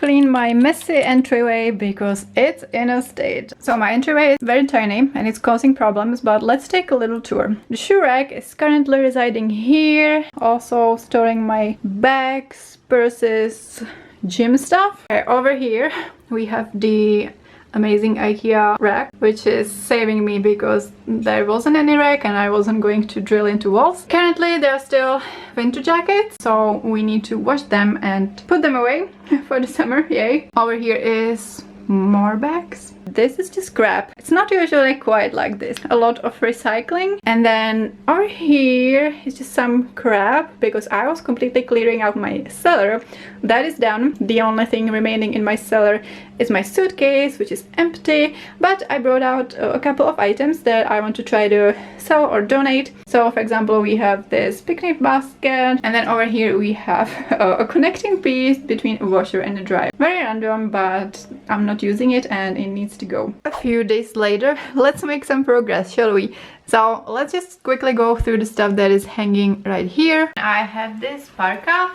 clean my messy entryway because it's in a state. So my entryway is very tiny and it's causing problems, but let's take a little tour. The shoe rack is currently residing here, also storing my bags, purses, gym stuff. Okay, over here we have the amazing IKEA rack, which is saving me because there wasn't any rack and I wasn't going to drill into walls. Currently there are still winter jackets, so we need to wash them and put them away for the summer, yay. Over here is more bags. This is just scrap. It's not usually quite like this. A lot of recycling. And then over here is just some crap because I was completely clearing out my cellar. That is done. The only thing remaining in my cellar is my suitcase, which is empty, but I brought out a couple of items that I want to try to sell or donate. So for example, we have this picnic basket, and then over here we have a connecting piece between a washer and a dryer. Very random, but I'm not using it and it needs to go. A few days later, let's make some progress, shall we? So let's just quickly go through the stuff that is hanging right here. I have this parka.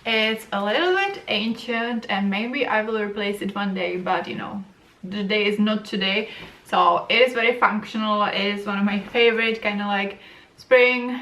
It's a little bit ancient and maybe I will replace it one day, but you know, the day is not today. So it is very functional. It is one of my favorite kind of like spring,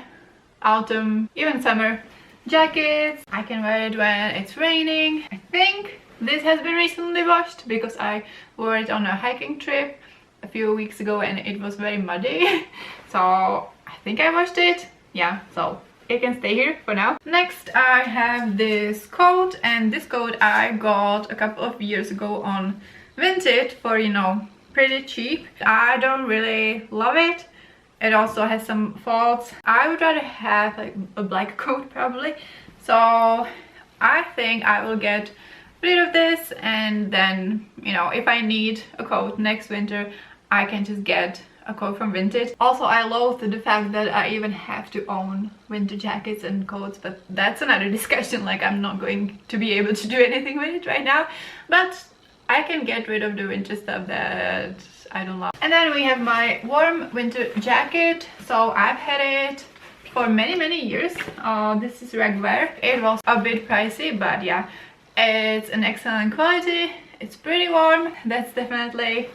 autumn, even summer jackets. I can wear it when it's raining. I think this has been recently washed because I wore it on a hiking trip a few weeks ago and it was very muddy. So I think I washed it. Yeah, so it can stay here for now. Next I have this coat, and this coat I got a couple of years ago on Vinted for, you know, pretty cheap. I don't really love it. It also has some faults. I would rather have like a black coat probably. So I think I will get rid of this, and then, you know, if I need a coat next winter I can just get a coat from Vinted. Also, I loathe the fact that I even have to own winter jackets and coats, but that's another discussion. Like, I'm not going to be able to do anything with it right now, but I can get rid of the winter stuff that I don't love. And then we have my warm winter jacket. So I've had it for many years. This is Regular. It was a bit pricey, but yeah, it's an excellent quality. It's pretty warm. That's definitely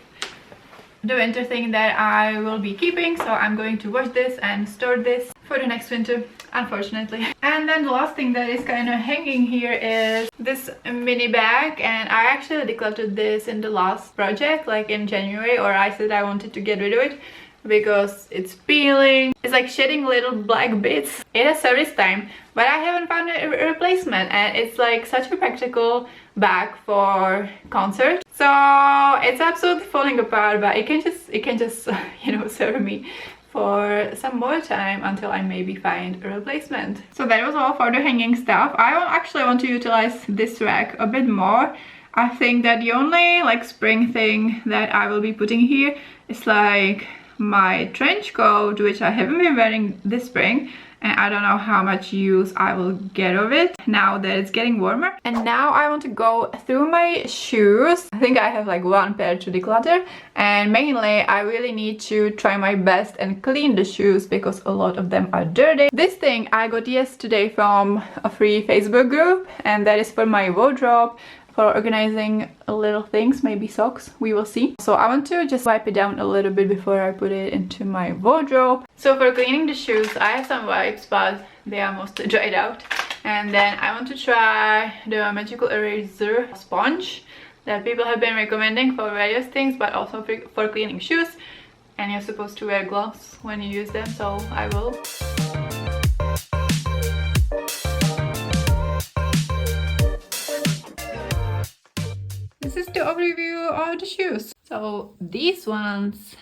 the winter thing that I will be keeping, so I'm going to wash this and store this for the next winter, unfortunately. And then the last thing that is kind of hanging here is this mini bag, and I actually decluttered this in the last project, like in January, or I said I wanted to get rid of it because it's peeling. It's like shedding little black bits. It has service time, but I haven't found a replacement, and it's like such a practical bag for concert. So it's absolutely falling apart, but it can just you know, serve me for some more time until I maybe find a replacement. So that was all for the hanging stuff. I actually want to utilize this rack a bit more. I think that the only like spring thing that I will be putting here is like my trench coat, which I haven't been wearing this spring, and I don't know how much use I will get of it now that it's getting warmer. And now I want to go through my shoes. I think I have like one pair to declutter, and mainly I really need to try my best and clean the shoes because a lot of them are dirty. This thing I got yesterday from a free Facebook group, and that is for my wardrobe, for organizing little things, maybe socks, we will see. So I want to just wipe it down a little bit before I put it into my wardrobe. So for cleaning the shoes, I have some wipes, but they are mostly dried out. And then I want to try the magical eraser sponge that people have been recommending for various things, but also for cleaning shoes. And you're supposed to wear gloves when you use them, so I will. This is the overview of the shoes. So these ones,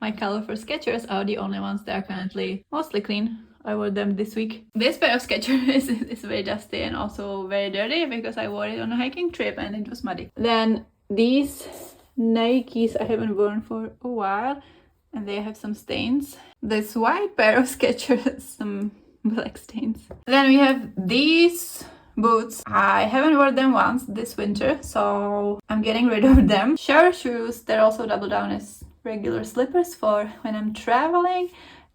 my color for Skechers, are the only ones that are currently mostly clean. I wore them this week. This pair of Skechers is very dusty and also very dirty because I wore it on a hiking trip and it was muddy. Then these Nikes I haven't worn for a while and they have some stains. This white pair of Skechers, some black stains. Then we have these boots. I haven't worn them once this winter, so I'm getting rid of them. Shower shoes, they're also double down as regular slippers for when I'm traveling.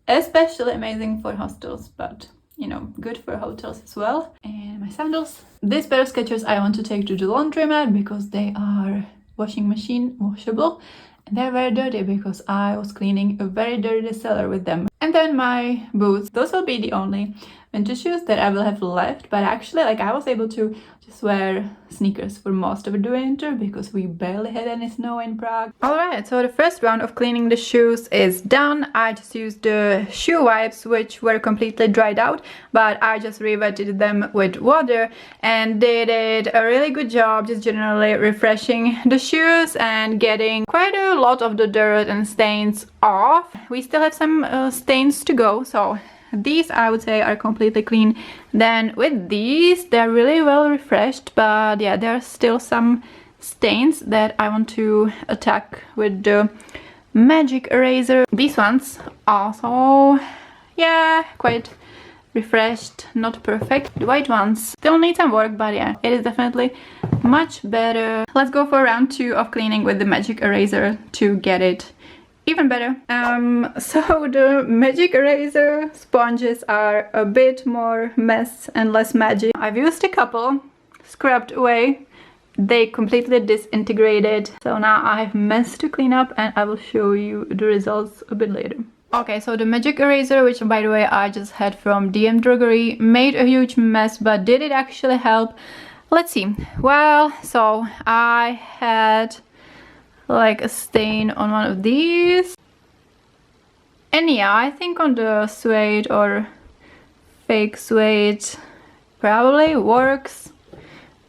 Especially amazing for hostels, but you know, good for hotels as well. And my sandals. This pair of Skechers I want to take to the laundromat because they are washing machine washable. And they're very dirty because I was cleaning a very dirty cellar with them. And then my boots. Those will be the only winter shoes that I will have left. But actually, like, I was able to just wear sneakers for most of the winter because we barely had any snow in Prague. Alright, so the first round of cleaning the shoes is done. I just used the shoe wipes, which were completely dried out, but I just re-wetted them with water, and they did a really good job just generally refreshing the shoes and getting quite a lot of the dirt and stains off. We still have some stains to go, so these I would say are completely clean. Then with these, they're really well refreshed, but yeah, there are still some stains that I want to attack with the magic eraser. These ones also, yeah, quite refreshed, not perfect. The white ones still need some work, but yeah, it is definitely much better. Let's go for round 2 of cleaning with the magic eraser to get it even better. So the magic eraser sponges are a bit more mess and less magic. I've used a couple, scrubbed away, they completely disintegrated. So now I have mess to clean up, and I will show you the results a bit later. Okay, so the magic eraser, which by the way I just had from DM Drogery, made a huge mess, but did it actually help? Let's see. Well, so I had like a stain on one of these, and yeah, I think on the suede or fake suede probably works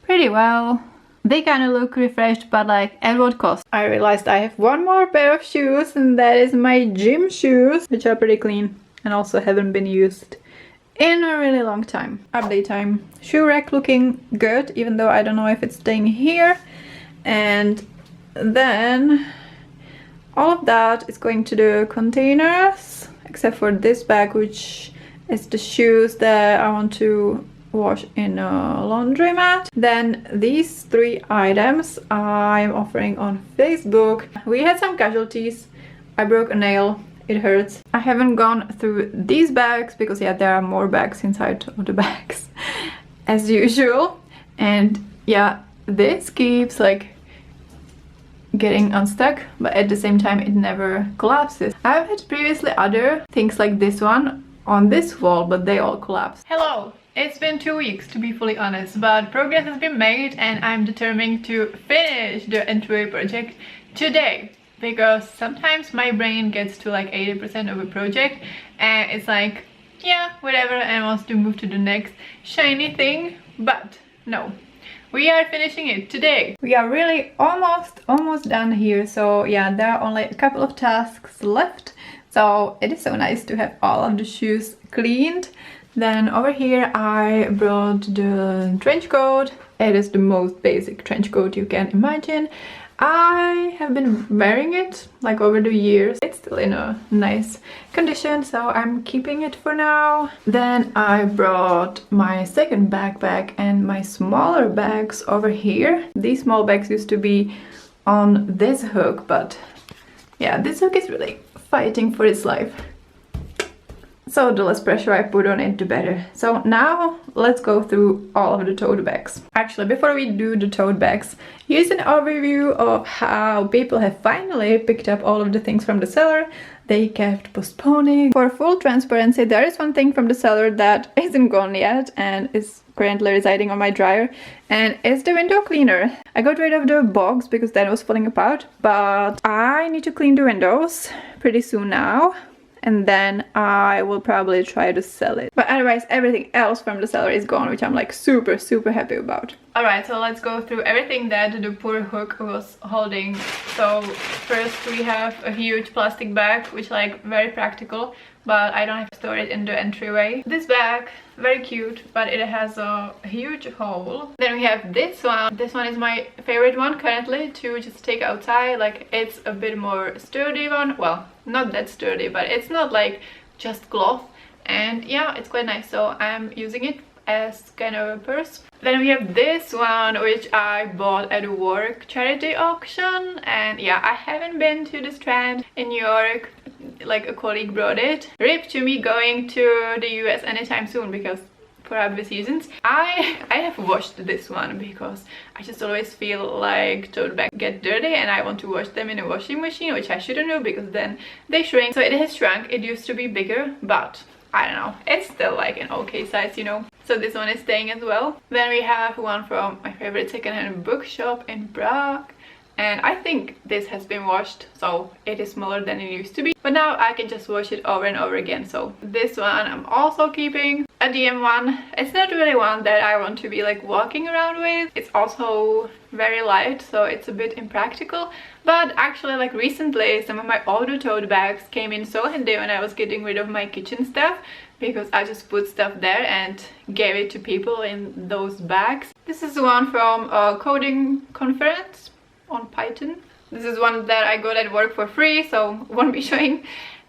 pretty well. They kind of look refreshed, but like, at what cost? I realized I have one more pair of shoes, and that is my gym shoes, which are pretty clean and also haven't been used in a really long time. Update time. Shoe rack looking good, even though I don't know if it's staying here. And then all of that is going to the containers, except for this bag, which is the shoes that I want to wash in a laundromat. Then these 3 items I'm offering on Facebook. We had some casualties. I broke a nail, it hurts. I haven't gone through these bags because yeah, there are more bags inside of the bags as usual. And yeah, this keeps like getting unstuck, but at the same time it never collapses. I've had previously other things like this one on this wall, but they all collapse. Hello! It's been 2 weeks to be fully honest, but progress has been made, and I'm determined to finish the Entryway project today, because sometimes my brain gets to like 80% of a project and it's like, yeah, whatever, and wants to move to the next shiny thing, but no. We are finishing it today. We are really almost done here. So yeah, there are only a couple of tasks left. So it is so nice to have all of the shoes cleaned. Then over here I brought the trench coat. It is the most basic trench coat you can imagine. I have been wearing it like over the years. It's still in a nice condition, so I'm keeping it for now. Then I brought my second backpack and my smaller bags over here. These small bags used to be on this hook, but yeah, this hook is really fighting for its life. So the less pressure I put on it, the better. So now let's go through all of the tote bags. Actually, before we do the tote bags, here's an overview of how people have finally picked up all of the things from the cellar. They kept postponing. For full transparency, there is one thing from the cellar that isn't gone yet and is currently residing on my dryer, and it's the window cleaner. I got rid of the box because then it was falling apart, but I need to clean the windows pretty soon now. And then I will probably try to sell it. But otherwise, everything else from the cellar is gone, which I'm like super happy about. Alright, so let's go through everything that the poor hook was holding. So first we have a huge plastic bag, which like very practical, but I don't have to store it in the entryway. This bag, very cute, but it has a huge hole. Then we have this one. This one is my favorite one currently to just take outside. Like, it's a bit more sturdy one. Well, not that sturdy, but it's not like just cloth. And yeah, it's quite nice, so I'm using it as kind of a purse. Then we have this one, which I bought at a work charity auction, and yeah, I haven't been to the Strand in New York like a colleague brought it. Rip to me going to the US anytime soon, because for obvious reasons. I have washed this one because I just always feel like tote bags get dirty and I want to wash them in a washing machine, which I shouldn't do because then they shrink. So it has shrunk. It used to be bigger, but I don't know, it's still like an okay size, you know. So this one is staying as well. Then we have one from my favorite secondhand bookshop in Prague. And I think this has been washed, so it is smaller than it used to be. But now I can just wash it over and over again. So this one I'm also keeping. A DM one. It's not really one that I want to be like walking around with. It's also very light, so it's a bit impractical. But actually, like recently, some of my older tote bags came in so handy when I was getting rid of my kitchen stuff, because I just put stuff there and gave it to people in those bags. This is one from a coding conference on Python. This is one that I got at work for free, so won't be showing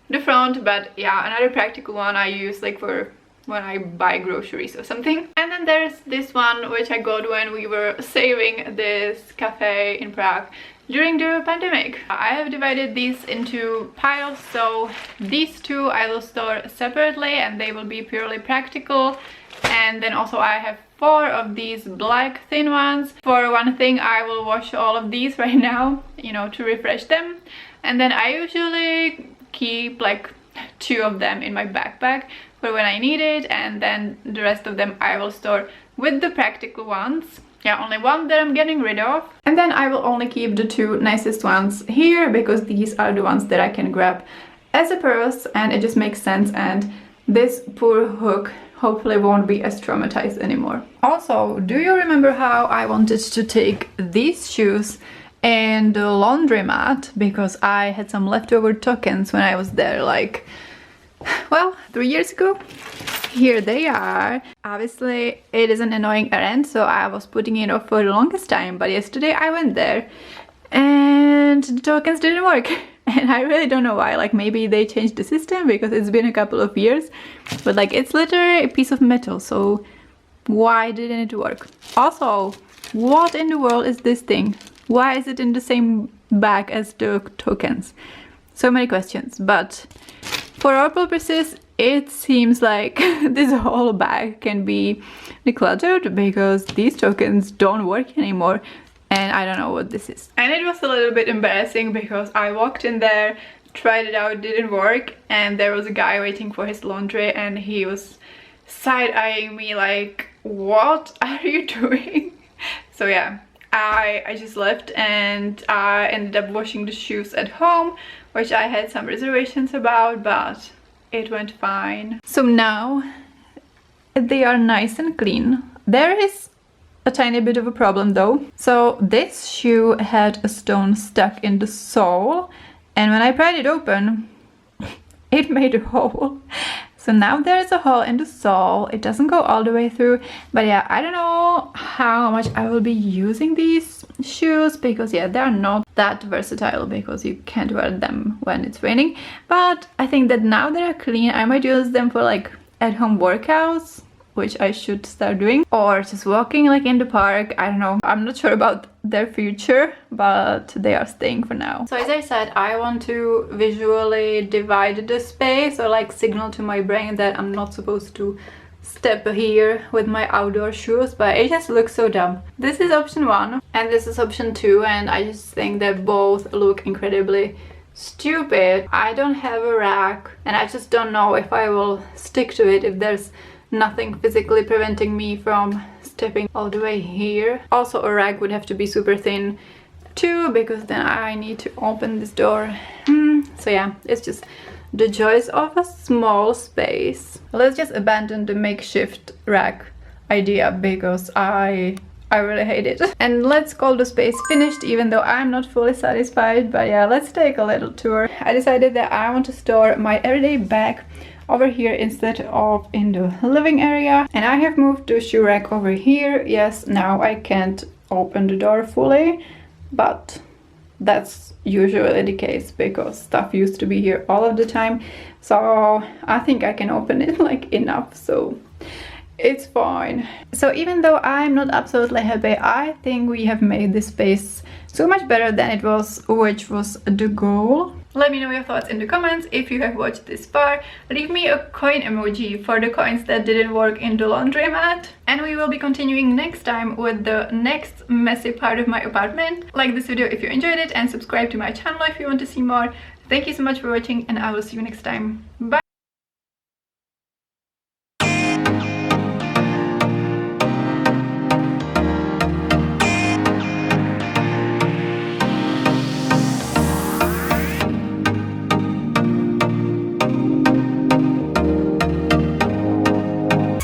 the front, but yeah, another practical one I use like for when I buy groceries or something. And then there's this one which I got when we were saving this cafe in Prague during the pandemic. I have divided these into piles, so these two I will store separately and they will be purely practical. And then also I have 4 of these black thin ones. For one thing, I will wash all of these right now, you know, to refresh them. And then I usually keep like 2 of them in my backpack for when I need it, and then the rest of them I will store with the practical ones. Yeah, only one that I'm getting rid of. And then I will only keep the 2 nicest ones here, because these are the ones that I can grab as a purse and it just makes sense, and this poor hook hopefully won't be as traumatized anymore. Also, do you remember how I wanted to take these shoes in the laundromat because I had some leftover tokens when I was there, like, well, 3 years ago? Here they are. Obviously, it is an annoying errand, so I was putting it off for the longest time, but yesterday I went there and the tokens didn't work. And I really don't know why. Like, maybe they changed the system because it's been a couple of years, but like, it's literally a piece of metal, so why didn't it work? Also, what in the world is this thing? Why is it in the same bag as the tokens? So many questions, but for our purposes it seems like this whole bag can be decluttered because these tokens don't work anymore. And I don't know what this is. And it was a little bit embarrassing because I walked in there, tried it out, didn't work, and there was a guy waiting for his laundry and he was side-eyeing me like, what are you doing? So yeah, I just left and I ended up washing the shoes at home, which I had some reservations about, but it went fine. So now they are nice and clean. There is a tiny bit of a problem though. So this shoe had a stone stuck in the sole, and when I pried it open it made a hole. So now there's a hole in the sole. It doesn't go all the way through, but yeah, I don't know how much I will be using these shoes because yeah, they're not that versatile because you can't wear them when it's raining. But I think that now they're clean, I might use them for like at-home workouts, which I should start doing, or just walking like in the park. I don't know, I'm not sure about their future, but they are staying for now. So as I said, I want to visually divide the space, or like signal to my brain that I'm not supposed to step here with my outdoor shoes, but it just looks so dumb. This is option 1 and this is option 2, and I just think that both look incredibly stupid. I don't have a rack and I just don't know if I will stick to it if there's nothing physically preventing me from stepping all the way here. Also, a rack would have to be super thin too, because then I need to open this door. So yeah, it's just the joys of a small space. Let's just abandon the makeshift rack idea because I really hate it. And let's call the space finished, even though I'm not fully satisfied. But yeah, let's take a little tour. I decided that I want to store my everyday bag over here instead of in the living area, and I have moved the shoe rack over here. Yes, now I can't open the door fully, but that's usually the case because stuff used to be here all of the time, so I think I can open it like enough, so it's fine. So even though I'm not absolutely happy, I think we have made this space so much better than it was, which was the goal. Let me know your thoughts in the comments if you have watched this far. Leave me a coin emoji for the coins that didn't work in the laundromat. And we will be continuing next time with the next messy part of my apartment. Like this video if you enjoyed it and subscribe to my channel if you want to see more. Thank you so much for watching and I will see you next time. Bye!